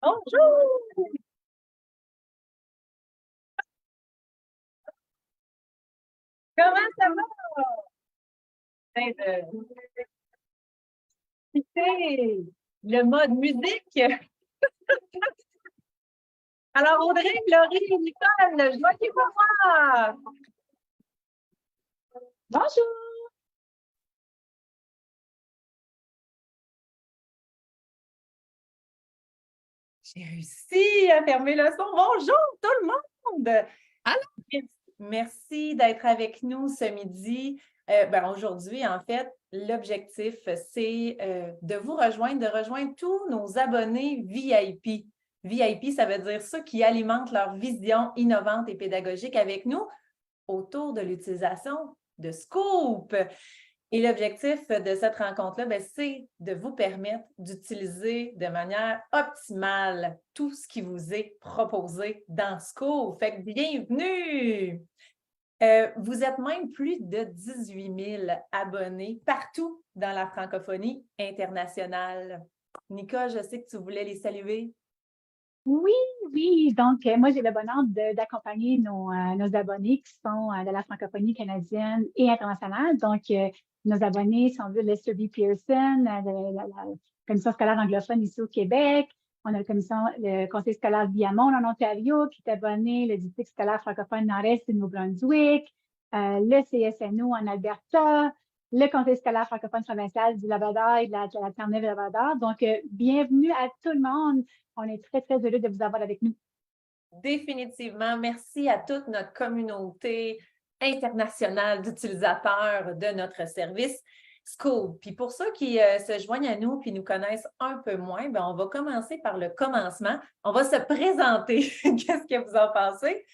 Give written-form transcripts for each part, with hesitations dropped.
Bonjour! Comment ça va? Ben, écoutez, le mode musique. Alors, Audrey, Laurie, Nicole, joyeux voir! Bonjour! J'ai réussi à fermer le son. Bonjour tout le monde! Allô? Merci d'être avec nous ce midi. Aujourd'hui, en fait, l'objectif, c'est de vous rejoindre, de rejoindre tous nos abonnés VIP. VIP, ça veut dire ceux qui alimentent leur vision innovante et pédagogique avec nous autour de l'utilisation de Scoop. Et l'objectif de cette rencontre-là, c'est de vous permettre d'utiliser de manière optimale tout ce qui vous est proposé dans Scoop. Fait que bienvenue! Vous êtes même plus de 18 000 abonnés partout dans la francophonie internationale. Nicole, je sais que tu voulais les saluer. Oui, oui. Donc, moi, j'ai le bonheur d'accompagner nos abonnés qui sont de la francophonie canadienne et internationale. Donc, nos abonnés sont de Lester B. Pearson, de la commission scolaire anglophone ici au Québec. On a le conseil scolaire Viamont en Ontario qui est abonné, le district scolaire francophone Nord-Est du Nouveau-Brunswick, le CSNO en Alberta, le conseil scolaire francophone provincial du Labrador et de la Terre-Neuve-Labrador. Donc, bienvenue à tout le monde. On est très, très heureux de vous avoir avec nous. Définitivement, merci à toute notre communauté internationale d'utilisateurs de notre service Scoop. Puis pour ceux qui se joignent à nous puis nous connaissent un peu moins, on va commencer par le commencement. On va se présenter. Qu'est-ce que vous en pensez?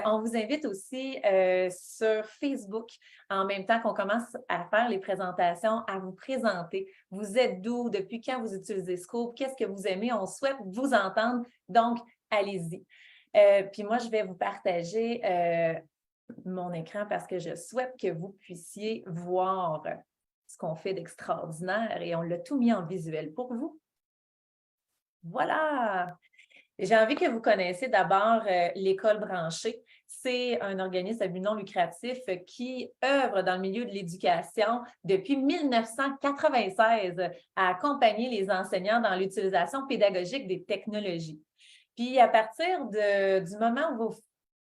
On vous invite aussi sur Facebook, en même temps qu'on commence à faire les présentations, à vous présenter. Vous êtes d'où? Depuis quand vous utilisez Scoop? Qu'est-ce que vous aimez? On souhaite vous entendre. Donc, allez-y. Puis moi, je vais vous partager mon écran parce que je souhaite que vous puissiez voir ce qu'on fait d'extraordinaire et on l'a tout mis en visuel pour vous. Voilà! J'ai envie que vous connaissiez d'abord l'École branchée. C'est un organisme à but non lucratif qui œuvre dans le milieu de l'éducation depuis 1996 à accompagner les enseignants dans l'utilisation pédagogique des technologies. Puis à partir du moment où vous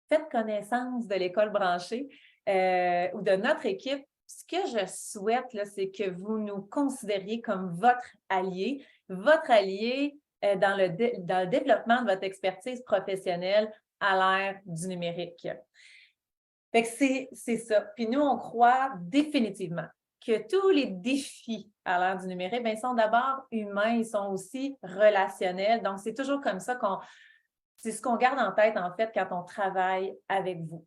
faites connaissance de l'École branchée ou de notre équipe, ce que je souhaite, c'est que vous nous considériez comme votre allié dans le développement de votre expertise professionnelle à l'ère du numérique. Fait que c'est ça. Puis nous, on croit définitivement que tous les défis à l'ère du numérique sont d'abord humains, ils sont aussi relationnels. Donc, c'est toujours comme ça c'est ce qu'on garde en tête, en fait, quand on travaille avec vous.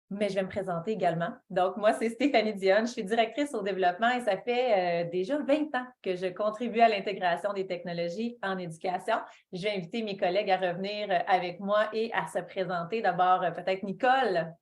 Mais je vais me présenter également. Donc, moi, c'est Stéphanie Dionne. Je suis directrice au développement et ça fait déjà 20 ans que je contribue à l'intégration des technologies en éducation. Je vais inviter mes collègues à revenir avec moi et à se présenter. D'abord, peut-être Nicole.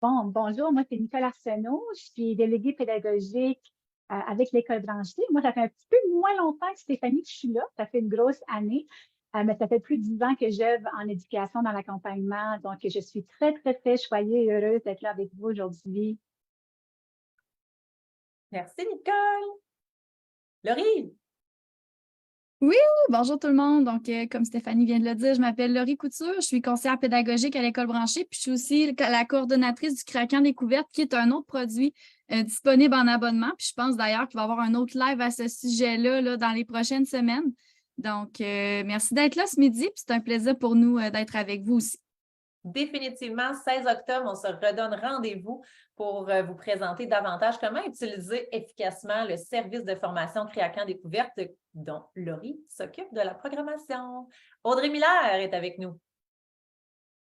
Bonjour, moi, c'est Nicole Arsenault. Je suis déléguée pédagogique avec l'École branchée. Moi, ça fait un petit peu moins longtemps que Stéphanie que je suis là. Ça fait une grosse année. Mais ça fait plus de 10 ans que j'œuvre en éducation dans l'accompagnement. Donc, je suis très, très, très choyée et heureuse d'être là avec vous aujourd'hui. Merci, Nicole. Laurie. Oui, bonjour tout le monde. Donc, comme Stéphanie vient de le dire, je m'appelle Laurie Couture, je suis conseillère pédagogique à l'École branchée, puis je suis aussi la coordonnatrice du Craquant Découverte, qui est un autre produit disponible en abonnement. Puis je pense d'ailleurs qu'il va y avoir un autre live à ce sujet-là là, dans les prochaines semaines. Donc, merci d'être là ce midi, puis c'est un plaisir pour nous d'être avec vous aussi. Définitivement, 16 octobre, on se redonne rendez-vous pour vous présenter davantage comment utiliser efficacement le service de formation Créacan Découverte dont Laurie s'occupe de la programmation. Audrey Miller est avec nous.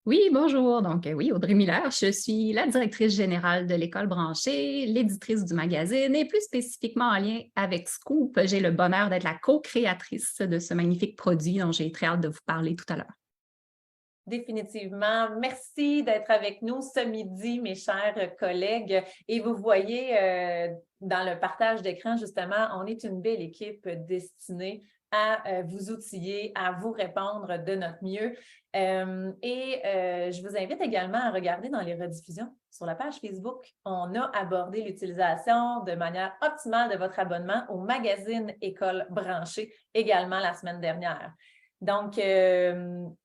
Oui, bonjour. Donc, oui, Audrey Miller, je suis la directrice générale de l'École branchée, l'éditrice du magazine et plus spécifiquement en lien avec Scoop, j'ai le bonheur d'être la co-créatrice de ce magnifique produit dont j'ai très hâte de vous parler tout à l'heure. Définitivement. Merci d'être avec nous ce midi, mes chers collègues. Et vous voyez dans le partage d'écran, justement, on est une belle équipe destinée à vous outiller, à vous répondre de notre mieux. Je vous invite également à regarder dans les rediffusions sur la page Facebook. On a abordé l'utilisation de manière optimale de votre abonnement au magazine École branchée également la semaine dernière. Donc,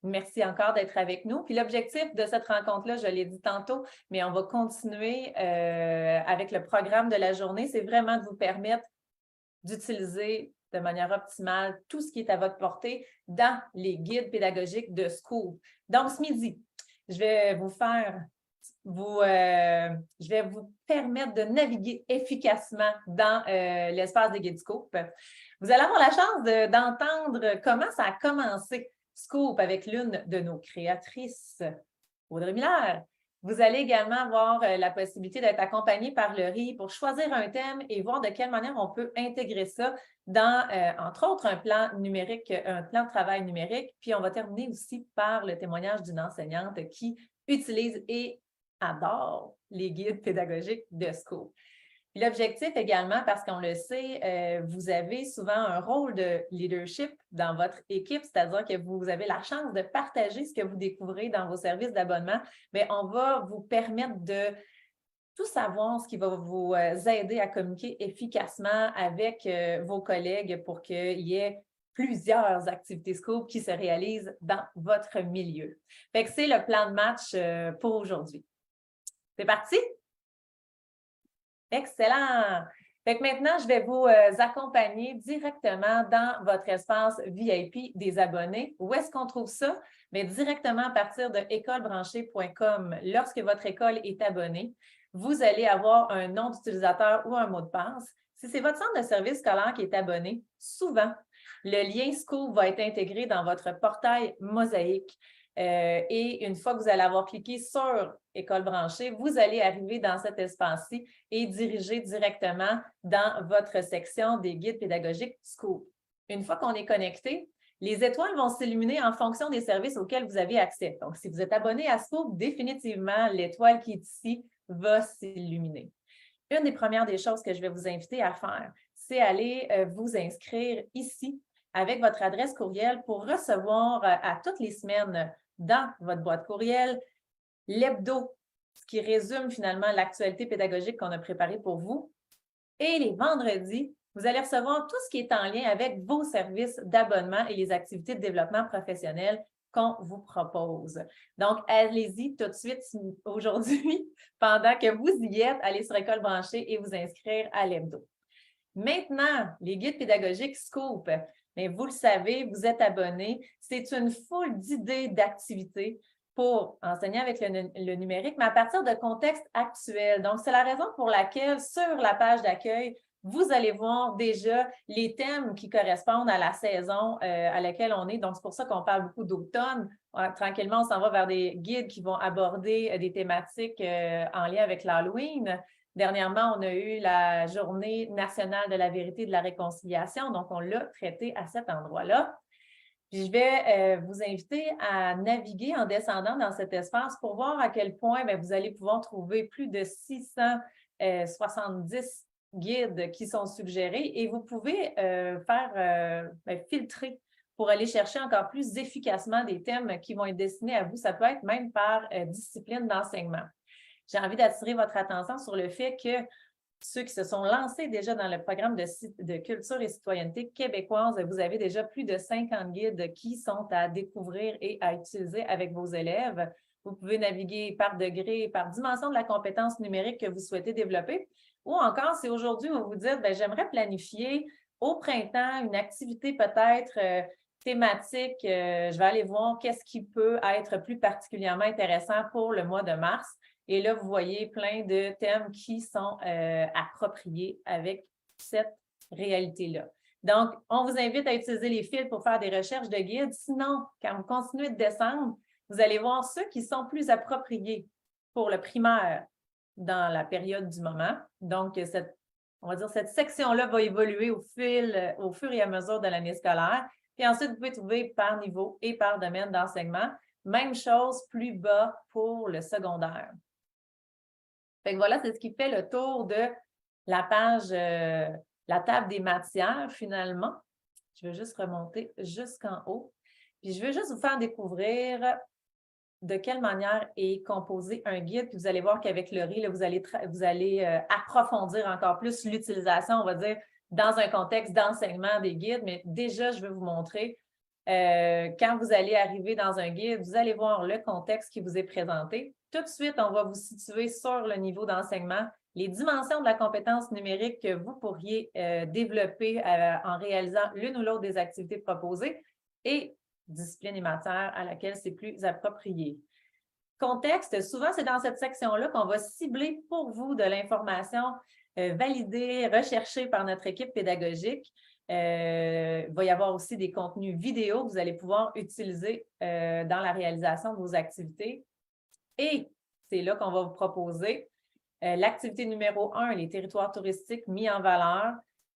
merci encore d'être avec nous. Puis l'objectif de cette rencontre-là, je l'ai dit tantôt, mais on va continuer avec le programme de la journée. C'est vraiment de vous permettre d'utiliser de manière optimale tout ce qui est à votre portée dans les guides pédagogiques de Scoop. Donc, ce midi, je vais vous permettre de naviguer efficacement dans l'espace des guides Scoop. Vous allez avoir la chance d'entendre comment ça a commencé Scoop avec l'une de nos créatrices, Audrey Miller. Vous allez également avoir la possibilité d'être accompagné par le RI pour choisir un thème et voir de quelle manière on peut intégrer ça dans, entre autres, un plan numérique, un plan de travail numérique. Puis, on va terminer aussi par le témoignage d'une enseignante qui utilise et adore les guides pédagogiques de Scoop. L'objectif également, parce qu'on le sait, vous avez souvent un rôle de leadership dans votre équipe, c'est-à-dire que vous avez la chance de partager ce que vous découvrez dans vos services d'abonnement, mais on va vous permettre de tout savoir, ce qui va vous aider à communiquer efficacement avec vos collègues pour qu'il y ait plusieurs activités Scoop qui se réalisent dans votre milieu. Fait que c'est le plan de match pour aujourd'hui. C'est parti? Excellent! Fait que maintenant, je vais vous accompagner directement dans votre espace VIP des abonnés. Où est-ce qu'on trouve ça? Bien, directement à partir de écolebranchée.com. Lorsque votre école est abonnée, vous allez avoir un nom d'utilisateur ou un mot de passe. Si c'est votre centre de service scolaire qui est abonné, souvent, le lien Scoop va être intégré dans votre portail Mosaïque. Et une fois que vous allez avoir cliqué sur École branchée, vous allez arriver dans cet espace-ci et diriger directement dans votre section des guides pédagogiques Scoop. Une fois qu'on est connecté, les étoiles vont s'illuminer en fonction des services auxquels vous avez accès. Donc, si vous êtes abonné à Scoop, définitivement, l'étoile qui est ici va s'illuminer. Une des premières des choses que je vais vous inviter à faire, c'est aller vous inscrire ici avec votre adresse courriel pour recevoir à toutes les semaines dans votre boîte courriel l'hebdo, ce qui résume finalement l'actualité pédagogique qu'on a préparée pour vous. Et les vendredis, vous allez recevoir tout ce qui est en lien avec vos services d'abonnement et les activités de développement professionnel qu'on vous propose. Donc, allez-y tout de suite aujourd'hui, pendant que vous y êtes, allez sur École branchée et vous inscrire à l'hebdo. Maintenant, les guides pédagogiques Scoop. Mais vous le savez, vous êtes abonné. C'est une foule d'idées d'activités pour enseigner avec le numérique, mais à partir de contextes actuels. Donc, c'est la raison pour laquelle, sur la page d'accueil, vous allez voir déjà les thèmes qui correspondent à la saison à laquelle on est. Donc, c'est pour ça qu'on parle beaucoup d'automne. Tranquillement, on s'en va vers des guides qui vont aborder des thématiques en lien avec l'Halloween. Dernièrement, on a eu la Journée nationale de la vérité et de la réconciliation, donc on l'a traité à cet endroit-là. Puis je vais vous inviter à naviguer en descendant dans cet espace pour voir à quel point vous allez pouvoir trouver plus de 670 guides qui sont suggérés et vous pouvez filtrer pour aller chercher encore plus efficacement des thèmes qui vont être destinés à vous. Ça peut être même par discipline d'enseignement. J'ai envie d'attirer votre attention sur le fait que ceux qui se sont lancés déjà dans le programme de culture et citoyenneté québécoise, vous avez déjà plus de 50 guides qui sont à découvrir et à utiliser avec vos élèves. Vous pouvez naviguer par degré, par dimension de la compétence numérique que vous souhaitez développer. Ou encore, si aujourd'hui, vous vous dites, j'aimerais planifier au printemps une activité peut-être thématique. Je vais aller voir qu'est-ce qui peut être plus particulièrement intéressant pour le mois de mars. Et là, vous voyez plein de thèmes qui sont appropriés avec cette réalité-là. Donc, on vous invite à utiliser les fils pour faire des recherches de guides. Sinon, quand vous continuez de descendre, vous allez voir ceux qui sont plus appropriés pour le primaire dans la période du moment. Donc, cette section-là va évoluer au fur et à mesure de l'année scolaire. Puis ensuite, vous pouvez trouver par niveau et par domaine d'enseignement. Même chose, plus bas pour le secondaire. Fait que voilà, c'est ce qui fait le tour de la page, la table des matières finalement. Je vais juste remonter jusqu'en haut. Puis je veux juste vous faire découvrir de quelle manière est composé un guide. Puis vous allez voir qu'avec Laurie, là, vous allez approfondir encore plus l'utilisation, on va dire, dans un contexte d'enseignement des guides. Mais déjà, je vais vous montrer, quand vous allez arriver dans un guide, vous allez voir le contexte qui vous est présenté. Tout de suite, on va vous situer sur le niveau d'enseignement, les dimensions de la compétence numérique que vous pourriez développer en réalisant l'une ou l'autre des activités proposées et discipline et matière à laquelle c'est plus approprié. Contexte, souvent, c'est dans cette section-là qu'on va cibler pour vous de l'information validée, recherchée par notre équipe pédagogique. Il va y avoir aussi des contenus vidéo que vous allez pouvoir utiliser dans la réalisation de vos activités. Et c'est là qu'on va vous proposer l'activité numéro 1, les territoires touristiques mis en valeur.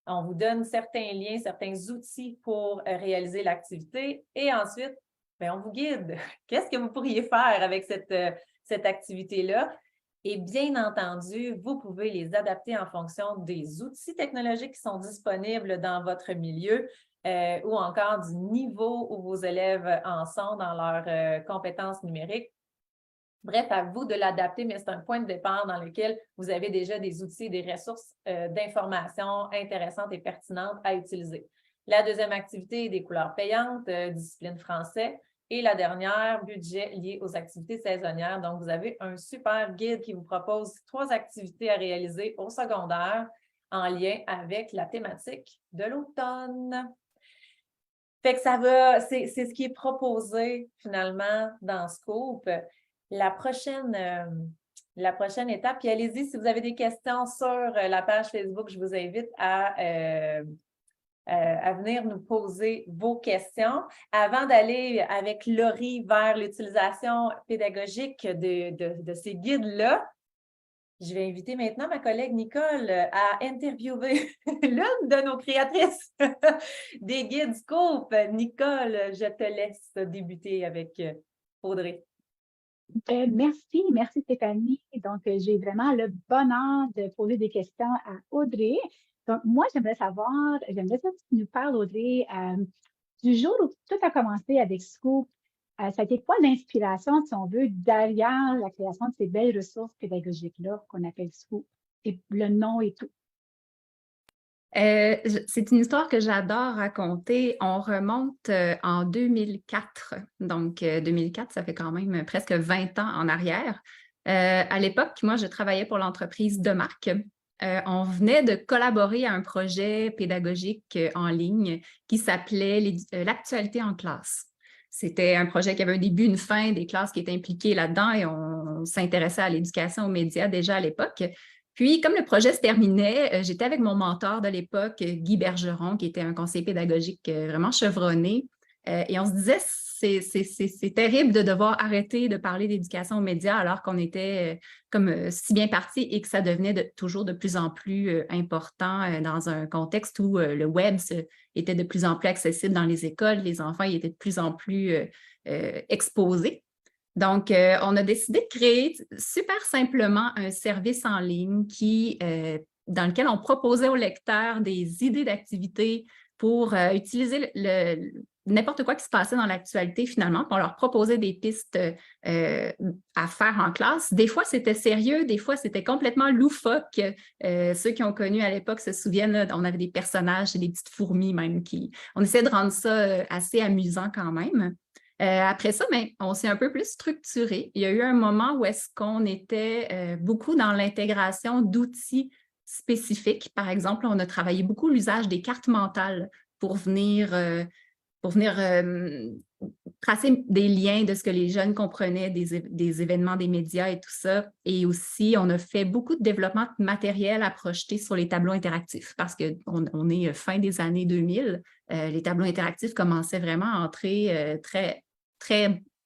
On vous donne certains liens, certains outils pour réaliser l'activité et ensuite, bien, on vous guide. Qu'est-ce que vous pourriez faire avec cette activité-là? Et bien entendu, vous pouvez les adapter en fonction des outils technologiques qui sont disponibles dans votre milieu ou encore du niveau où vos élèves en sont dans leurs compétences numériques. Bref, à vous de l'adapter, mais c'est un point de départ dans lequel vous avez déjà des outils, des ressources d'information intéressantes et pertinentes à utiliser. La deuxième activité, des couleurs payantes, discipline français. Et la dernière, budget lié aux activités saisonnières. Donc, vous avez un super guide qui vous propose 3 activités à réaliser au secondaire en lien avec la thématique de l'automne. Fait que c'est ce qui est proposé finalement dans Scoop. La prochaine étape, puis allez-y, si vous avez des questions sur la page Facebook, je vous invite à venir nous poser vos questions. Avant d'aller avec Laurie vers l'utilisation pédagogique de ces guides-là, je vais inviter maintenant ma collègue Nicole à interviewer l'une de nos créatrices des guides Scoop. Nicole, je te laisse débuter avec Audrey. Merci Stéphanie. Donc, j'ai vraiment le bonheur de poser des questions à Audrey. Donc, moi, j'aimerais ça que tu nous parles, Audrey, du jour où tout a commencé avec Scoop. Ça a été quoi l'inspiration, si on veut, derrière la création de ces belles ressources pédagogiques-là qu'on appelle Scoop, et le nom et tout? C'est une histoire que j'adore raconter. On remonte en 2004. Donc, 2004, ça fait quand même presque 20 ans en arrière. À l'époque, moi, je travaillais pour l'entreprise Demarque. On venait de collaborer à un projet pédagogique en ligne qui s'appelait l'actualité en classe. C'était un projet qui avait un début, une fin, des classes qui étaient impliquées là-dedans et on s'intéressait à l'éducation aux médias déjà à l'époque. Puis, comme le projet se terminait, j'étais avec mon mentor de l'époque, Guy Bergeron, qui était un conseiller pédagogique vraiment chevronné. Et on se disait, c'est terrible de devoir arrêter de parler d'éducation aux médias alors qu'on était comme si bien parti et que ça devenait toujours de plus en plus important dans un contexte où le web était de plus en plus accessible dans les écoles, les enfants y étaient de plus en plus exposés. Donc, on a décidé de créer super simplement un service en ligne dans lequel on proposait aux lecteurs des idées d'activités pour utiliser n'importe quoi qui se passait dans l'actualité finalement, puis on leur proposait des pistes à faire en classe. Des fois, c'était sérieux, des fois, c'était complètement loufoque. Ceux qui ont connu à l'époque se souviennent, là, on avait des personnages et des petites fourmis même on essayait de rendre ça assez amusant quand même. Après ça, on s'est un peu plus structuré. Il y a eu un moment où est-ce qu'on était beaucoup dans l'intégration d'outils spécifiques. Par exemple, on a travaillé beaucoup l'usage des cartes mentales pour venir tracer des liens de ce que les jeunes comprenaient des événements des médias et tout ça. Et aussi, on a fait beaucoup de développement de matériel à projeter sur les tableaux interactifs parce qu'on est fin des années 2000. Les tableaux interactifs commençaient vraiment à entrer très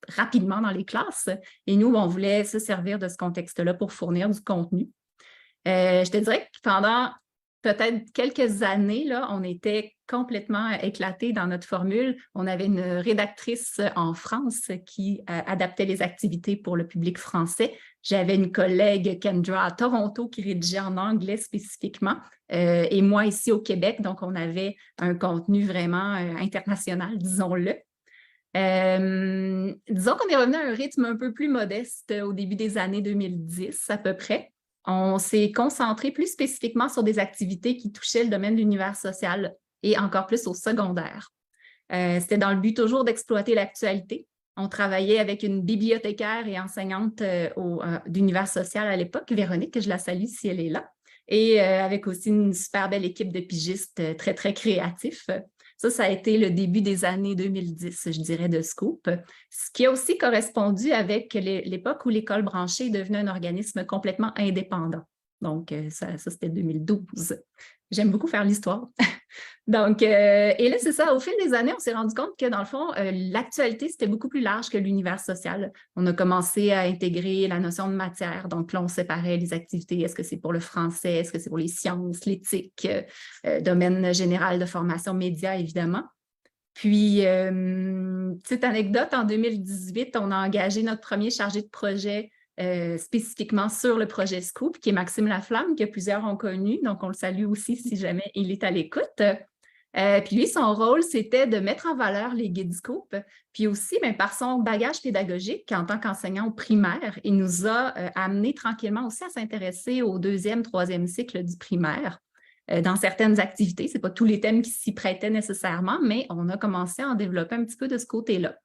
rapidement dans les classes. Et nous, on voulait se servir de ce contexte-là pour fournir du contenu. Je te dirais que pendant peut-être quelques années, là, on était complètement éclatés dans notre formule. On avait une rédactrice en France qui adaptait les activités pour le public français. J'avais une collègue, Kendra, à Toronto, qui rédigeait en anglais spécifiquement, et moi ici au Québec. Donc, on avait un contenu vraiment international, disons-le. Disons qu'on est revenu à un rythme un peu plus modeste au début des années 2010 à peu près. On s'est concentré plus spécifiquement sur des activités qui touchaient le domaine de l'univers social et encore plus au secondaire. C'était dans le but toujours d'exploiter l'actualité. On travaillait avec une bibliothécaire et enseignante d'univers social à l'époque, Véronique, que je la salue si elle est là, et avec aussi une super belle équipe de pigistes très, très créatifs. Ça a été le début des années 2010, je dirais, de Scoop, ce qui a aussi correspondu avec l'époque où l'école branchée est devenue un organisme complètement indépendant. Donc, ça c'était 2012. J'aime beaucoup faire l'histoire. Donc, et là, c'est ça, au fil des années, on s'est rendu compte que, dans le fond, l'actualité, c'était beaucoup plus large que l'univers social. On a commencé à intégrer la notion de matière. Donc, là, on séparait les activités. Est-ce que c'est pour le français? Est-ce que c'est pour les sciences, l'éthique, domaine général de formation média, évidemment. Puis, petite anecdote, en 2018, on a engagé notre premier chargé de projet spécifiquement sur le projet Scoop, qui est Maxime Laflamme, que plusieurs ont connu. Donc, on le salue aussi si jamais il est à l'écoute. Puis lui, son rôle, c'était de mettre en valeur les guides Scoop. Puis aussi, bien, par son bagage pédagogique en tant qu'enseignant au primaire, il nous a amené tranquillement aussi à s'intéresser au 2e, 3e cycle du primaire. Dans certaines activités, ce n'est pas tous les thèmes qui s'y prêtaient nécessairement, mais on a commencé à en développer un petit peu de ce côté-là.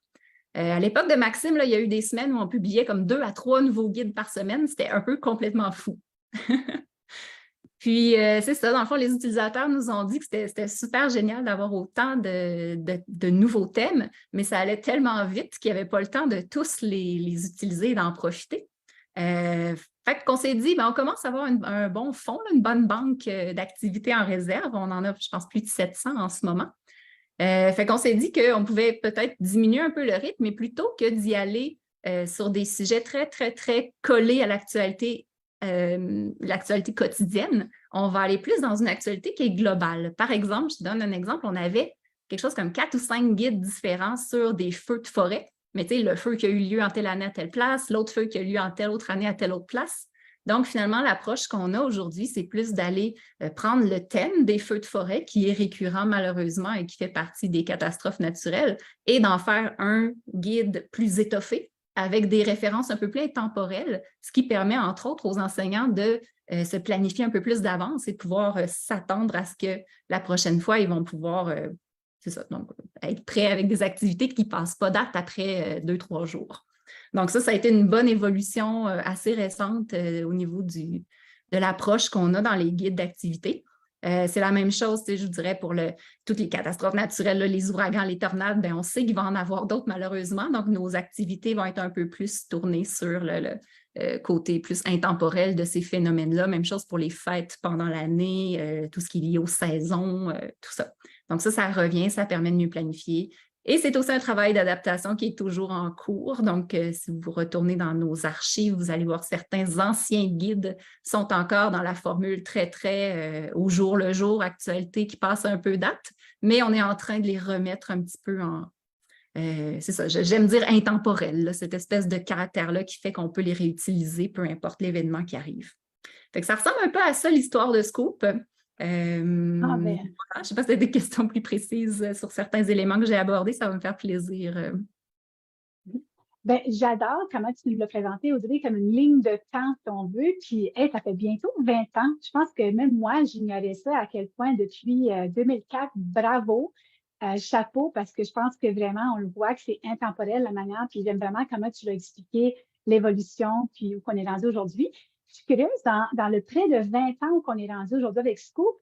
À l'époque de Maxime, là, il y a eu des semaines où on publiait comme 2 à 3 nouveaux guides par semaine. C'était un peu complètement fou. Puis, c'est ça, dans le fond, les utilisateurs nous ont dit que c'était super génial d'avoir autant de nouveaux thèmes, mais ça allait tellement vite qu'il n'y avait pas le temps de tous les utiliser et d'en profiter. Fait qu'on s'est dit, ben, on commence à avoir un bon fond, là, une bonne banque d'activités en réserve. On en a, je pense, plus de 700 en ce moment. Fait qu'on s'est dit qu'on pouvait peut-être diminuer un peu le rythme, mais plutôt que d'y aller sur des sujets très, très, très collés à l'actualité quotidienne, on va aller plus dans une actualité qui est globale. Par exemple, je te donne un exemple, on avait quelque chose comme 4 ou 5 guides différents sur des feux de forêt, mais tu sais, le feu qui a eu lieu en telle année à telle place, l'autre feu qui a eu lieu en telle autre année à telle autre place. Donc, finalement, l'approche qu'on a aujourd'hui, c'est plus d'aller prendre le thème des feux de forêt, qui est récurrent malheureusement et qui fait partie des catastrophes naturelles, et d'en faire un guide plus étoffé, avec des références un peu plus intemporelles, ce qui permet, entre autres, aux enseignants de se planifier un peu plus d'avance et de pouvoir s'attendre à ce que la prochaine fois, ils vont pouvoir c'est ça, donc, être prêts avec des activités qui ne passent pas date après 2-3 jours. Donc ça a été une bonne évolution assez récente au niveau de l'approche qu'on a dans les guides d'activités. C'est la même chose, je vous dirais, pour toutes les catastrophes naturelles, là, les ouragans, les tornades, bien, on sait qu'il va en avoir d'autres malheureusement, donc nos activités vont être un peu plus tournées sur le côté plus intemporel de ces phénomènes-là. Même chose pour les fêtes pendant l'année, tout ce qui est lié aux saisons, tout ça. Donc ça revient, ça permet de mieux planifier. Et c'est aussi un travail d'adaptation qui est toujours en cours. Donc, si vous retournez dans nos archives, vous allez voir certains anciens guides sont encore dans la formule très, très au jour le jour, actualité qui passe un peu date, mais on est en train de les remettre un petit peu en... c'est ça, j'aime dire intemporel, là, cette espèce de caractère-là qui fait qu'on peut les réutiliser, peu importe l'événement qui arrive. Fait que ça ressemble un peu à ça, l'histoire de Scoop. Voilà, je ne sais pas si tu as des questions plus précises sur certains éléments que j'ai abordés, ça va me faire plaisir. Ben, j'adore comment tu nous l'as présenté, Audrey, comme une ligne de temps, si on veut. Puis, ça fait bientôt 20 ans. Je pense que même moi, j'ignorais ça à quel point depuis 2004. Bravo, chapeau, parce que je pense que vraiment, on le voit que c'est intemporel la manière. Puis, j'aime vraiment comment tu l'as expliqué, l'évolution, puis où qu'on est rendu aujourd'hui. Je suis curieuse, dans le près de 20 ans où qu'on est rendu aujourd'hui avec Scoop,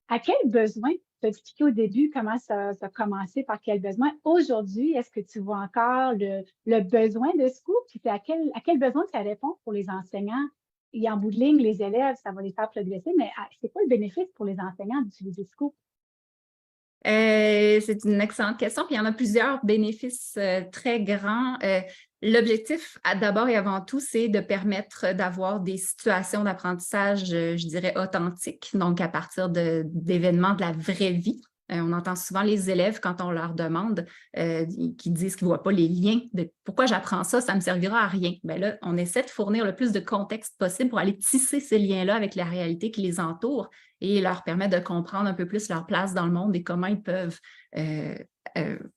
à quel besoin, tu as expliqué au début comment ça a commencé, par quel besoin. Aujourd'hui, est-ce que tu vois encore le besoin de Scoop? Puis à quel besoin ça répond pour les enseignants? Et en bout de ligne, les élèves, ça va les faire progresser, mais c'est quoi le bénéfice pour les enseignants d'utiliser Scoop? C'est une excellente question. Puis il y en a plusieurs bénéfices très grands. L'objectif, d'abord et avant tout, c'est de permettre d'avoir des situations d'apprentissage, je dirais, authentiques, donc à partir d'événements de la vraie vie. On entend souvent les élèves, quand on leur demande, qui disent qu'ils ne voient pas les liens de pourquoi j'apprends ça, ça ne me servira à rien. Bien là, on essaie de fournir le plus de contexte possible pour aller tisser ces liens-là avec la réalité qui les entoure et leur permettre de comprendre un peu plus leur place dans le monde et comment ils peuvent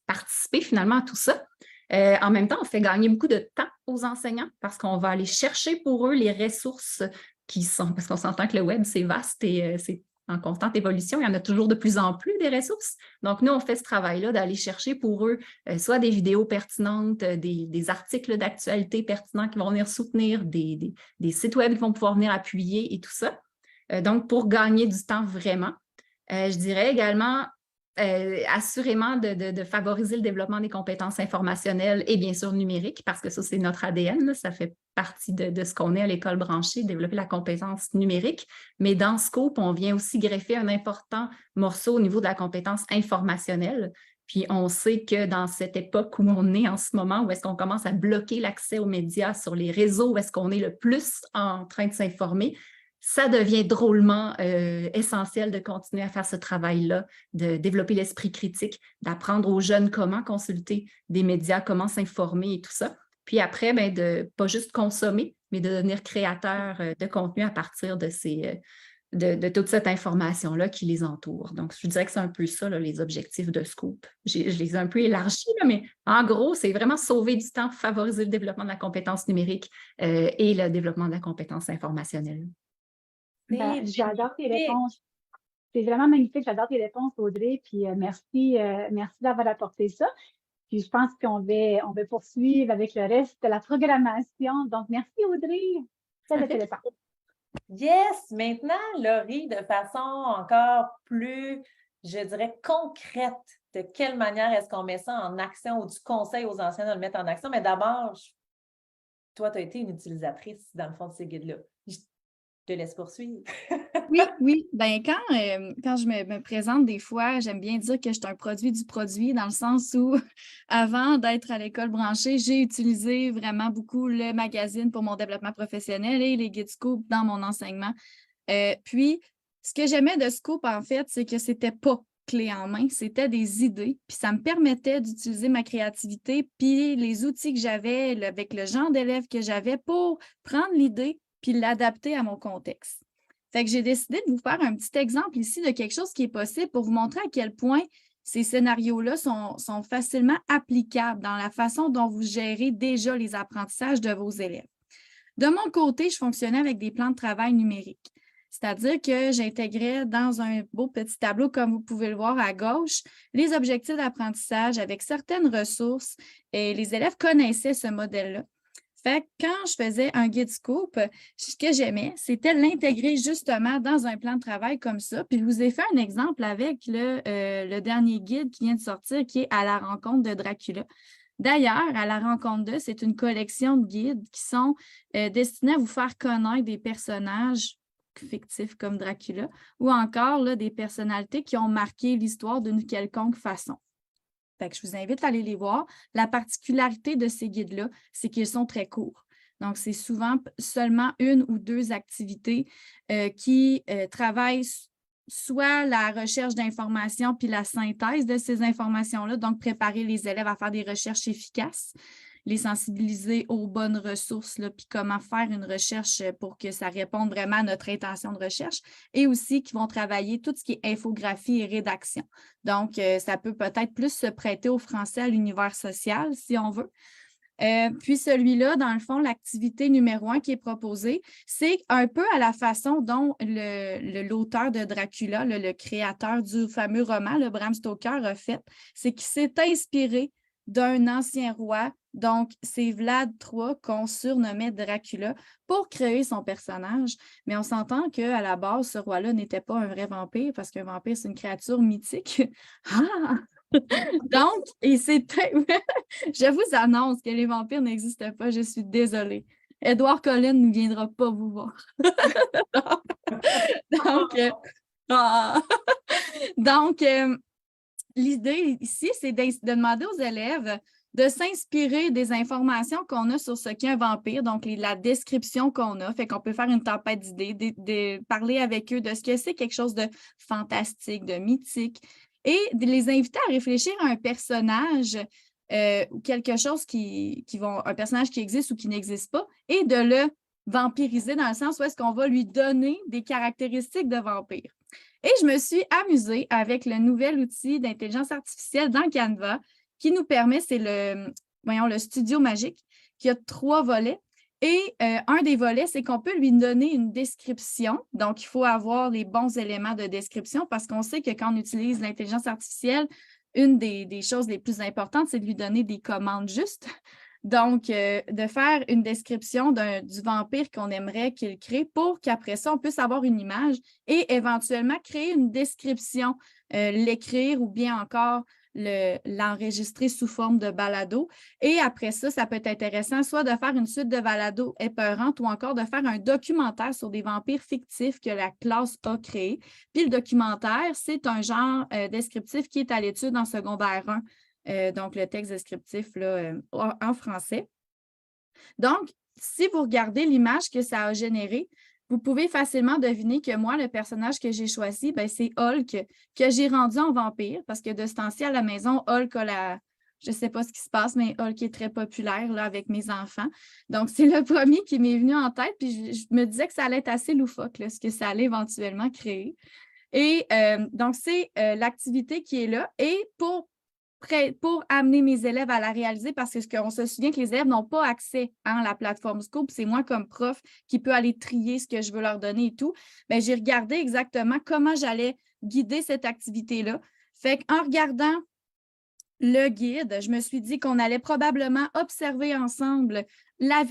participer finalement à tout ça. En même temps, on fait gagner beaucoup de temps aux enseignants parce qu'on va aller chercher pour eux les ressources qui sont, parce qu'on s'entend que le web, c'est vaste et c'est en constante évolution. Il y en a toujours de plus en plus des ressources. Donc, nous, on fait ce travail-là d'aller chercher pour eux soit des vidéos pertinentes, des articles d'actualité pertinents qui vont venir soutenir, des sites web qui vont pouvoir venir appuyer et tout ça. Donc, pour gagner du temps vraiment. Je dirais également assurément de favoriser le développement des compétences informationnelles et bien sûr numériques, parce que ça, c'est notre ADN, là, ça fait partie de ce qu'on est à l'école branchée, développer la compétence numérique. Mais dans Scope, on vient aussi greffer un important morceau au niveau de la compétence informationnelle. Puis on sait que dans cette époque où on est en ce moment, où est-ce qu'on commence à bloquer l'accès aux médias sur les réseaux, où est-ce qu'on est le plus en train de s'informer, ça devient drôlement essentiel de continuer à faire ce travail-là, de développer l'esprit critique, d'apprendre aux jeunes comment consulter des médias, comment s'informer et tout ça. Puis après, bien, de pas juste consommer, mais de devenir créateur de contenu à partir de toute cette information-là qui les entoure. Donc, je dirais que c'est un peu ça, là, les objectifs de Scoop. Je les ai un peu élargis, là, mais en gros, c'est vraiment sauver du temps, favoriser le développement de la compétence numérique et le développement de la compétence informationnelle. J'adore tes réponses. C'est vraiment magnifique. J'adore tes réponses, Audrey. Puis merci d'avoir apporté ça. Puis je pense qu'on va poursuivre avec le reste de la programmation. Donc, merci, Audrey. Très intéressant. Yes! Maintenant, Laurie, de façon encore plus, je dirais, concrète, de quelle manière est-ce qu'on met ça en action ou du conseil aux enseignants de le mettre en action? Mais d'abord, toi, tu as été une utilisatrice, dans le fond, de ces guides-là. Je te laisse poursuivre. Oui. Ben, quand je me présente des fois, j'aime bien dire que je suis un produit du produit, dans le sens où, avant d'être à l'école branchée, j'ai utilisé vraiment beaucoup le magazine pour mon développement professionnel et les guides Scoop dans mon enseignement. Puis, ce que j'aimais de Scoop, en fait, c'est que c'était pas clé en main, c'était des idées, puis ça me permettait d'utiliser ma créativité, puis les outils que j'avais, avec le genre d'élèves que j'avais pour prendre l'idée puis l'adapter à mon contexte. Fait que j'ai décidé de vous faire un petit exemple ici de quelque chose qui est possible pour vous montrer à quel point ces scénarios-là sont facilement applicables dans la façon dont vous gérez déjà les apprentissages de vos élèves. De mon côté, je fonctionnais avec des plans de travail numériques. C'est-à-dire que j'intégrais dans un beau petit tableau, comme vous pouvez le voir à gauche, les objectifs d'apprentissage avec certaines ressources et les élèves connaissaient ce modèle-là. Fait que quand je faisais un guide Scoop, ce que j'aimais, c'était l'intégrer justement dans un plan de travail comme ça. Puis je vous ai fait un exemple avec le dernier guide qui vient de sortir, qui est À la rencontre de Dracula. D'ailleurs, À la rencontre de, c'est une collection de guides qui sont destinés à vous faire connaître des personnages fictifs comme Dracula ou encore là, des personnalités qui ont marqué l'histoire d'une quelconque façon. Fait que je vous invite à aller les voir. La particularité de ces guides-là, c'est qu'ils sont très courts. Donc, c'est souvent seulement 1 ou 2 activités qui travaillent soit la recherche d'informations puis la synthèse de ces informations-là, donc préparer les élèves à faire des recherches efficaces, les sensibiliser aux bonnes ressources, là, puis comment faire une recherche pour que ça réponde vraiment à notre intention de recherche, et aussi qui vont travailler tout ce qui est infographie et rédaction. Donc, ça peut peut-être plus se prêter au français à l'univers social, si on veut. Puis celui-là, dans le fond, l'activité numéro 1 qui est proposée, c'est un peu à la façon dont l'auteur de Dracula, le créateur du fameux roman, le Bram Stoker, a fait. C'est qu'il s'est inspiré d'un ancien roi, donc c'est Vlad III qu'on surnommait Dracula pour créer son personnage. Mais on s'entend qu'à la base, ce roi-là n'était pas un vrai vampire parce qu'un vampire, c'est une créature mythique. Ah! Donc, et c'était... je vous annonce que les vampires n'existent pas, je suis désolée. Édouard Cullen ne viendra pas vous voir. Donc, l'idée ici, c'est de demander aux élèves de s'inspirer des informations qu'on a sur ce qu'est un vampire, donc la description qu'on a. Fait qu'on peut faire une tempête d'idées, de parler avec eux de ce que c'est quelque chose de fantastique, de mythique, et de les inviter à réfléchir à un personnage ou quelque chose un personnage qui existe ou qui n'existe pas, et de le vampiriser dans le sens où est-ce qu'on va lui donner des caractéristiques de vampire. Et je me suis amusée avec le nouvel outil d'intelligence artificielle dans Canva qui nous permet, c'est le studio magique, qui a 3 volets. Et un des volets, c'est qu'on peut lui donner une description. Donc, il faut avoir les bons éléments de description parce qu'on sait que quand on utilise l'intelligence artificielle, une des choses les plus importantes, c'est de lui donner des commandes justes. Donc, de faire une description du vampire qu'on aimerait qu'il crée pour qu'après ça, on puisse avoir une image et éventuellement créer une description, l'écrire ou bien encore l'enregistrer sous forme de balado. Et après ça, ça peut être intéressant soit de faire une suite de balado épeurante ou encore de faire un documentaire sur des vampires fictifs que la classe a créés. Puis le documentaire, c'est un genre descriptif qui est à l'étude en secondaire 1. Donc, le texte descriptif là, en français. Donc, si vous regardez l'image que ça a générée, vous pouvez facilement deviner que moi, le personnage que j'ai choisi, c'est Hulk, que j'ai rendu en vampire, parce que de ce temps-ci, à la maison, Hulk a je ne sais pas ce qui se passe, mais Hulk est très populaire là, avec mes enfants. Donc, c'est le premier qui m'est venu en tête, puis je me disais que ça allait être assez loufoque, là, ce que ça allait éventuellement créer. Et donc, c'est l'activité qui est là. Et pour amener mes élèves à la réaliser, parce qu'on se souvient que les élèves n'ont pas accès à la plateforme Scoop, c'est moi comme prof qui peux aller trier ce que je veux leur donner et tout, j'ai regardé exactement comment j'allais guider cette activité-là. Fait qu'en regardant le guide, je me suis dit qu'on allait probablement observer ensemble la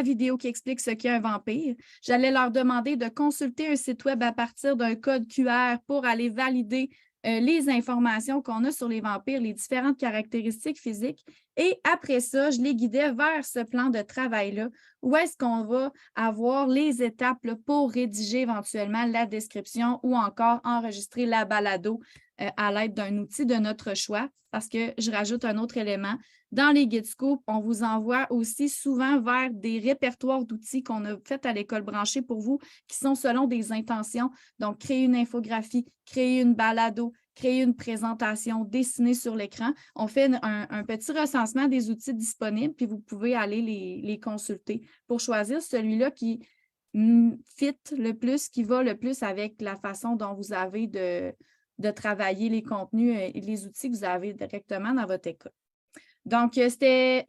vidéo qui explique ce qu'est un vampire. J'allais leur demander de consulter un site web à partir d'un code QR pour aller valider les informations qu'on a sur les vampires, les différentes caractéristiques physiques. Et après ça, je les guidais vers ce plan de travail-là, où est-ce qu'on va avoir les étapes là, pour rédiger éventuellement la description ou encore enregistrer la balado à l'aide d'un outil de notre choix. Parce que je rajoute un autre élément. Dans les guides Scoop, on vous envoie aussi souvent vers des répertoires d'outils qu'on a fait à l'école branchée pour vous, qui sont selon des intentions. Donc, créer une infographie, créer une balado, créer une présentation, dessiner sur l'écran. On fait un petit recensement des outils disponibles, puis vous pouvez aller les consulter pour choisir celui-là qui fit le plus, qui va le plus avec la façon dont vous avez de travailler les contenus et les outils que vous avez directement dans votre école. Donc, c'est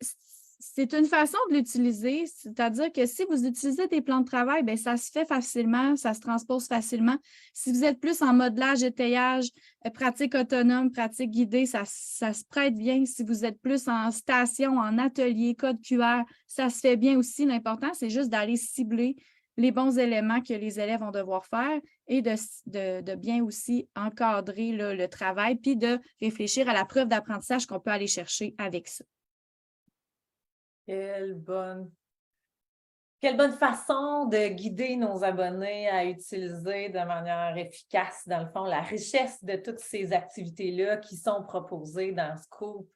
une façon de l'utiliser, c'est-à-dire que si vous utilisez des plans de travail, ça se fait facilement, ça se transpose facilement. Si vous êtes plus en modelage, étayage, pratique autonome, pratique guidée, ça se prête bien. Si vous êtes plus en station, en atelier, code QR, ça se fait bien aussi. L'important, c'est juste d'aller cibler les bons éléments que les élèves vont devoir faire et de bien aussi encadrer là, le travail, puis de réfléchir à la preuve d'apprentissage qu'on peut aller chercher avec ça. Quelle bonne façon de guider nos abonnés à utiliser de manière efficace, dans le fond, la richesse de toutes ces activités-là qui sont proposées dans Scoop.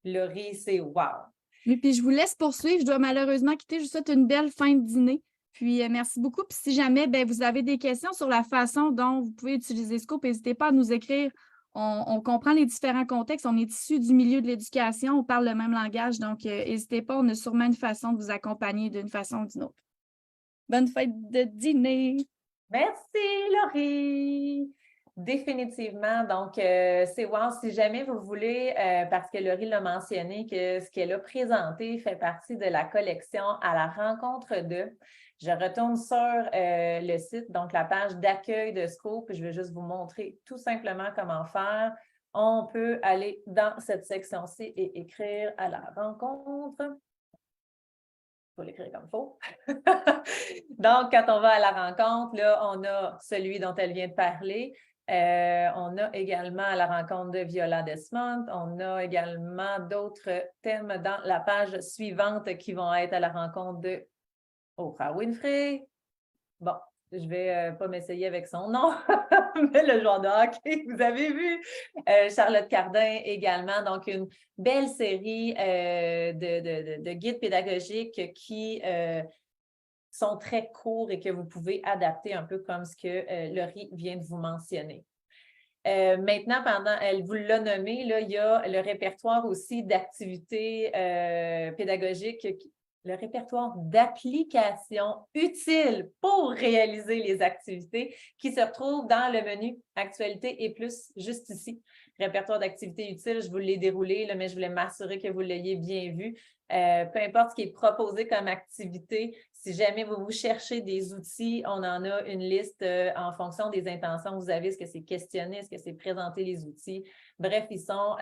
Laurie, c'est wow! Et puis, je vous laisse poursuivre. Je dois malheureusement quitter. Je vous souhaite une belle fin de dîner. Puis, merci beaucoup. Puis, si jamais vous avez des questions sur la façon dont vous pouvez utiliser Scoop, n'hésitez pas à nous écrire. On comprend les différents contextes. On est issu du milieu de l'éducation. On parle le même langage. Donc, n'hésitez pas. On a sûrement une façon de vous accompagner d'une façon ou d'une autre. Bonne fête de dîner! Merci, Laurie! Définitivement. Donc, c'est wow. Si jamais vous voulez, parce que Laurie l'a mentionné, que ce qu'elle a présenté fait partie de la collection à la rencontre de. Je retourne sur le site, donc la page d'accueil de Scoop. Je vais juste vous montrer tout simplement comment faire. On peut aller dans cette section-ci et écrire à la rencontre. Il faut l'écrire comme il faut. Donc, quand on va à la rencontre, là, on a celui dont elle vient de parler. On a également à la rencontre de Viola Desmond. On a également d'autres thèmes dans la page suivante qui vont être à la rencontre de Oprah Winfrey. Bon, je ne vais pas m'essayer avec son nom. mais le joueur de hockey, vous avez vu. Charlotte Cardin également. Donc, une belle série de guides pédagogiques qui sont très courts et que vous pouvez adapter un peu comme ce que Laurie vient de vous mentionner. Maintenant, elle vous l'a nommé, là, il y a le répertoire aussi d'activités pédagogiques, le répertoire d'applications utiles pour réaliser les activités qui se retrouvent dans le menu Actualité et plus, juste ici. Répertoire d'activités utiles, je vous l'ai déroulé, là, mais je voulais m'assurer que vous l'ayez bien vu. Peu importe ce qui est proposé comme activité, si jamais vous cherchez des outils, on en a une liste en fonction des intentions que vous avez. Est-ce que c'est questionner, est-ce que c'est présenter les outils? Bref, ils sont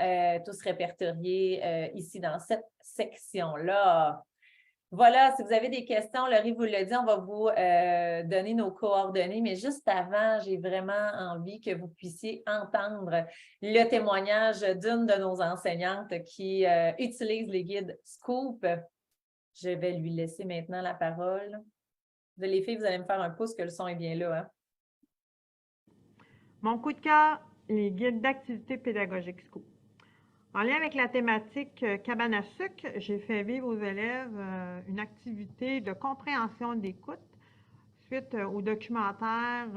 tous répertoriés ici dans cette section-là. Voilà, si vous avez des questions, Laurie vous l'a dit, on va vous donner nos coordonnées, mais juste avant, j'ai vraiment envie que vous puissiez entendre le témoignage d'une de nos enseignantes qui utilise les guides Scoop. Je vais lui laisser maintenant la parole. Les filles, vous allez me faire un pouce que le son est bien là. Hein? Mon coup de cœur, les guides d'activité pédagogique Scoop. En lien avec la thématique cabane à sucre, j'ai fait vivre aux élèves une activité de compréhension d'écoute suite au documentaire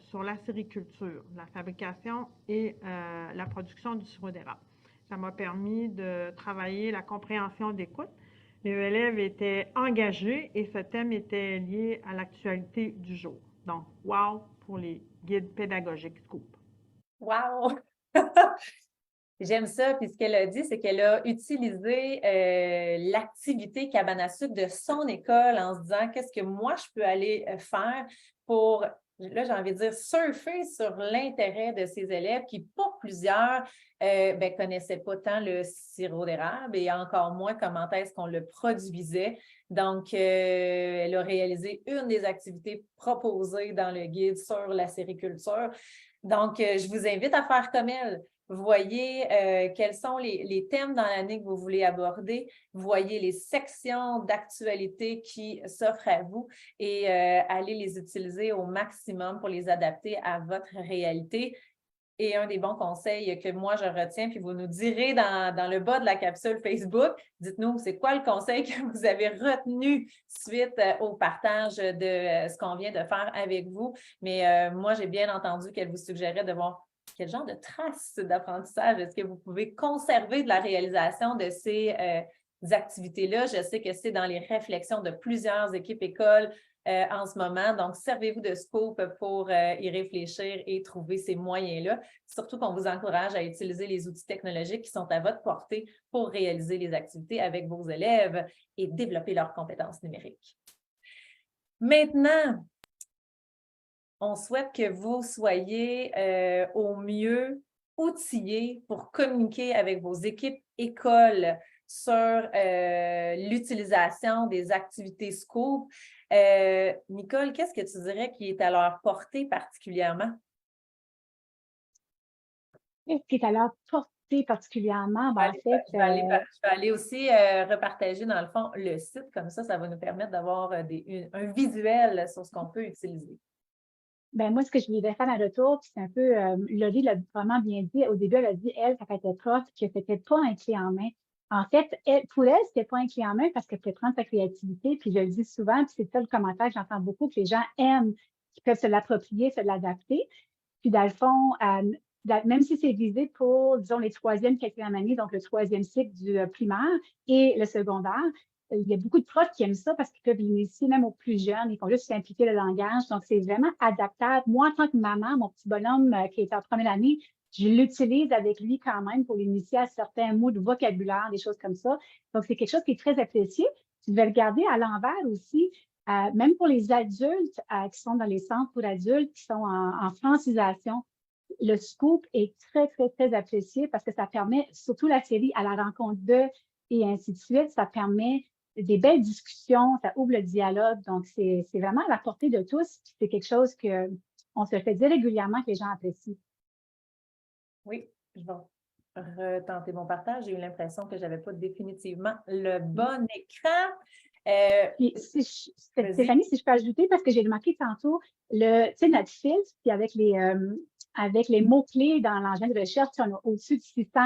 sur la sériculture, la fabrication et la production du sirop d'érable. Ça m'a permis de travailler la compréhension d'écoute. Les élèves étaient engagés et ce thème était lié à l'actualité du jour. Donc, wow pour les guides pédagogiques Scoop. Wow! J'aime ça, puis ce qu'elle a dit, c'est qu'elle a utilisé l'activité cabane à sucre de son école en se disant qu'est-ce que moi je peux aller faire pour, là j'ai envie de dire, surfer sur l'intérêt de ses élèves qui, pour plusieurs, connaissaient pas tant le sirop d'érable et encore moins comment est-ce qu'on le produisait. Donc, elle a réalisé une des activités proposées dans le guide sur la sériculture. Donc, je vous invite à faire comme elle. Voyez quels sont les thèmes dans l'année que vous voulez aborder. Voyez les sections d'actualité qui s'offrent à vous et allez les utiliser au maximum pour les adapter à votre réalité. Et un des bons conseils que moi, je retiens, puis vous nous direz dans le bas de la capsule Facebook, dites-nous, c'est quoi le conseil que vous avez retenu suite au partage de ce qu'on vient de faire avec vous. Mais moi, j'ai bien entendu qu'elle vous suggérait de voir quel genre de traces d'apprentissage est-ce que vous pouvez conserver de la réalisation de ces activités-là. Je sais que c'est dans les réflexions de plusieurs équipes écoles en ce moment. Donc, servez-vous de Scoop pour y réfléchir et trouver ces moyens-là. Surtout qu'on vous encourage à utiliser les outils technologiques qui sont à votre portée pour réaliser les activités avec vos élèves et développer leurs compétences numériques. Maintenant, on souhaite que vous soyez au mieux outillés pour communiquer avec vos équipes écoles sur l'utilisation des activités Scoop. Nicole, qu'est-ce que tu dirais qui est à leur portée particulièrement? Qu'est-ce qui est à leur portée particulièrement? Ben, en fait, je vais aller aussi repartager dans le fond le site, comme ça va nous permettre d'avoir un visuel sur ce qu'on peut utiliser. Ben moi, ce que je voulais faire en retour, puis c'est un peu, Laurie l'a vraiment bien dit, au début, elle a dit, elle, quand elle était prof, que c'était pas un clé en main. En fait, pour elle, c'était pas un clé en main parce qu'elle pouvait prendre sa créativité, puis je le dis souvent, puis c'est ça le commentaire que j'entends beaucoup, que les gens aiment, qui peuvent se l'approprier, se l'adapter. Puis dans le fond, même si c'est visé pour, disons, les 3e, 4e années, donc le 3e cycle du primaire et le secondaire, il y a beaucoup de profs qui aiment ça parce qu'ils peuvent l'initier même aux plus jeunes. Ils font juste simplifier le langage. Donc, c'est vraiment adaptable. Moi, en tant que maman, mon petit bonhomme qui est en première année, je l'utilise avec lui quand même pour l'initier à certains mots de vocabulaire, des choses comme ça. Donc, c'est quelque chose qui est très apprécié. Tu devais le garder à l'envers aussi. Même pour les adultes qui sont dans les centres pour adultes, qui sont en francisation, le Scoop est très, très, très apprécié parce que ça permet, surtout la série à la rencontre d'eux et ainsi de suite, ça permet des belles discussions, ça ouvre le dialogue. Donc, c'est vraiment à la portée de tous. C'est quelque chose qu'on se fait dire régulièrement que les gens apprécient. Oui, je vais retenter mon partage. J'ai eu l'impression que je n'avais pas définitivement le bon écran. Puis, Stéphanie, si je peux ajouter, parce que j'ai remarqué tantôt, notre filtre, puis avec avec les mots-clés dans l'engin de recherche. On a au-dessus de 600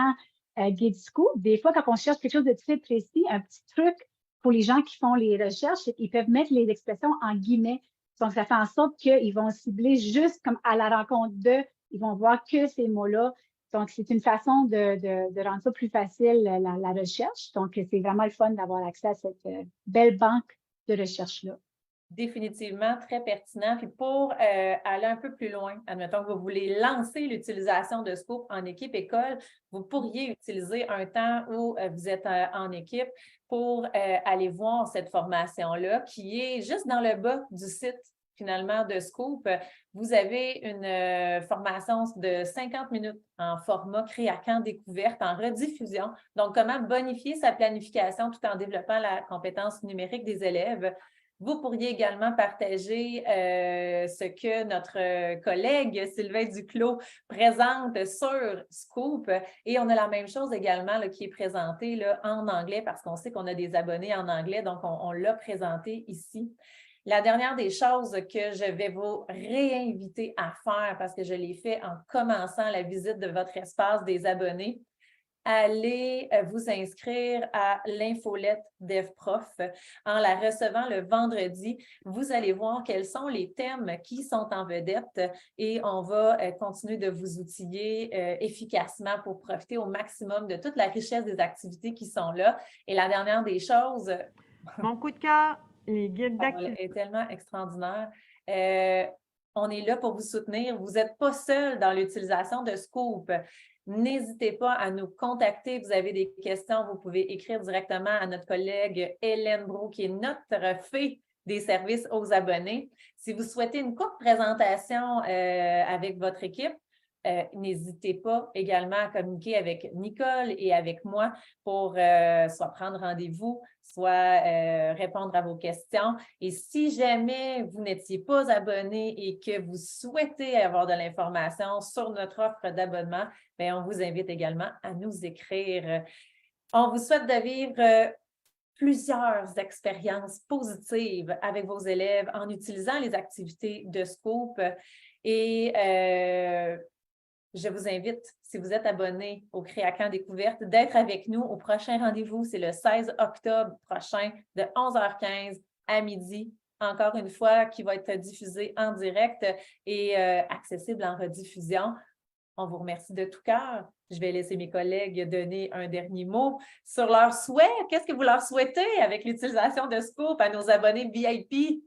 guides Scoop. Des fois, quand on cherche quelque chose de très précis, un petit truc pour les gens qui font les recherches, c'est qu'ils peuvent mettre les expressions en guillemets. Donc, ça fait en sorte qu'ils vont cibler juste comme à la rencontre d'eux. Ils vont voir que ces mots-là. Donc, c'est une façon de rendre ça plus facile, la recherche. Donc, c'est vraiment le fun d'avoir accès à cette belle banque de recherche-là. Définitivement, très pertinent. Puis pour aller un peu plus loin, admettons que vous voulez lancer l'utilisation de Scoop en équipe école, vous pourriez utiliser un temps où vous êtes en équipe pour aller voir cette formation-là qui est juste dans le bas du site finalement de Scoop. Vous avez une formation de 50 minutes en format Créacan découverte en rediffusion. Donc, comment bonifier sa planification tout en développant la compétence numérique des élèves. Vous pourriez également partager ce que notre collègue Sylvain Duclos présente sur Scoop. Et on a la même chose également là, qui est présentée là, en anglais parce qu'on sait qu'on a des abonnés en anglais, donc on l'a présenté ici. La dernière des choses que je vais vous réinviter à faire parce que je l'ai fait en commençant la visite de votre espace des abonnés, allez vous inscrire à l'infolette DevProf. En la recevant le vendredi, vous allez voir quels sont les thèmes qui sont en vedette et on va continuer de vous outiller efficacement pour profiter au maximum de toute la richesse des activités qui sont là. Et la dernière des choses... Mon coup de cœur, les guides d'activité. est tellement extraordinaire. On est là pour vous soutenir. Vous n'êtes pas seul dans l'utilisation de Scoop. N'hésitez pas à nous contacter. Vous avez des questions, vous pouvez écrire directement à notre collègue Hélène Brault, qui est notre fée des services aux abonnés. Si vous souhaitez une courte présentation avec votre équipe, n'hésitez pas également à communiquer avec Nicole et avec moi pour soit prendre rendez-vous, soit répondre à vos questions. Et si jamais vous n'étiez pas abonné et que vous souhaitez avoir de l'information sur notre offre d'abonnement, bien, on vous invite également à nous écrire. On vous souhaite de vivre plusieurs expériences positives avec vos élèves en utilisant les activités de Scoop. Et je vous invite, si vous êtes abonné au Créacan Découverte, d'être avec nous au prochain rendez-vous. C'est le 16 octobre prochain de 11h15 à midi. Encore une fois, qui va être diffusé en direct et accessible en rediffusion. On vous remercie de tout cœur. Je vais laisser mes collègues donner un dernier mot sur leurs souhaits. Qu'est-ce que vous leur souhaitez avec l'utilisation de Scoop à nos abonnés VIP?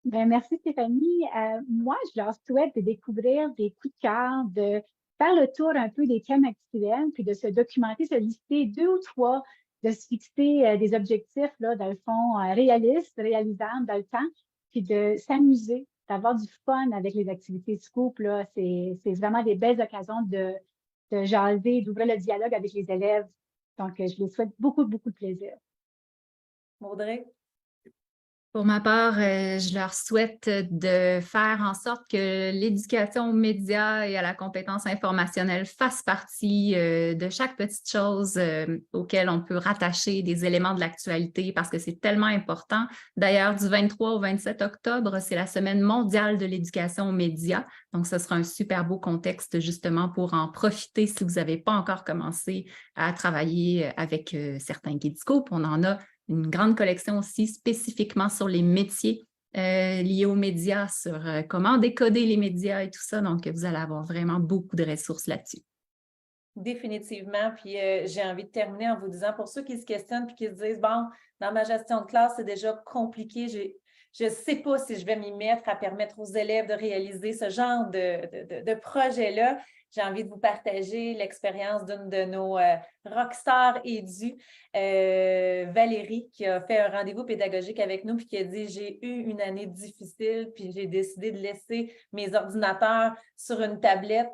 Bien, merci Stéphanie. Moi, je leur souhaite de découvrir des coups de cœur, de faire le tour un peu des thèmes actuels, puis de se documenter, se lister 2 ou 3, de se fixer des objectifs, là, dans le fond, réalistes, réalisables dans le temps, puis de s'amuser, d'avoir du fun avec les activités Scoop. Là. C'est vraiment des belles occasions de jaser, d'ouvrir le dialogue avec les élèves. Donc, je les souhaite beaucoup, beaucoup de plaisir. Audrey? Pour ma part, je leur souhaite de faire en sorte que l'éducation aux médias et à la compétence informationnelle fasse partie de chaque petite chose auquel on peut rattacher des éléments de l'actualité parce que c'est tellement important. D'ailleurs, du 23 au 27 octobre, c'est la Semaine mondiale de l'éducation aux médias. Donc, ce sera un super beau contexte justement pour en profiter si vous n'avez pas encore commencé à travailler avec certains guides Scoop. On en a une grande collection aussi spécifiquement sur les métiers liés aux médias, sur comment décoder les médias et tout ça. Donc, vous allez avoir vraiment beaucoup de ressources là-dessus. Définitivement. Puis, j'ai envie de terminer en vous disant, pour ceux qui se questionnent et qui se disent, bon, dans ma gestion de classe, c'est déjà compliqué, je ne sais pas si je vais m'y mettre à permettre aux élèves de réaliser ce genre de projet-là. J'ai envie de vous partager l'expérience d'une de nos rockstars édues, Valérie, qui a fait un rendez-vous pédagogique avec nous puis qui a dit « J'ai eu une année difficile, puis j'ai décidé de laisser mes ordinateurs sur une tablette. »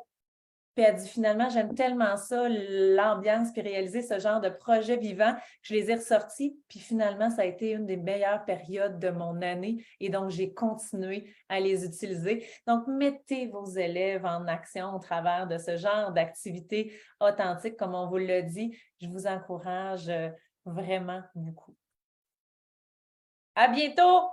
Puis elle dit finalement, j'aime tellement ça, l'ambiance, puis réaliser ce genre de projet vivant, que je les ai ressortis. Puis finalement, ça a été une des meilleures périodes de mon année et donc j'ai continué à les utiliser. Donc, mettez vos élèves en action au travers de ce genre d'activités authentiques, comme on vous l'a dit. Je vous encourage vraiment beaucoup. À bientôt!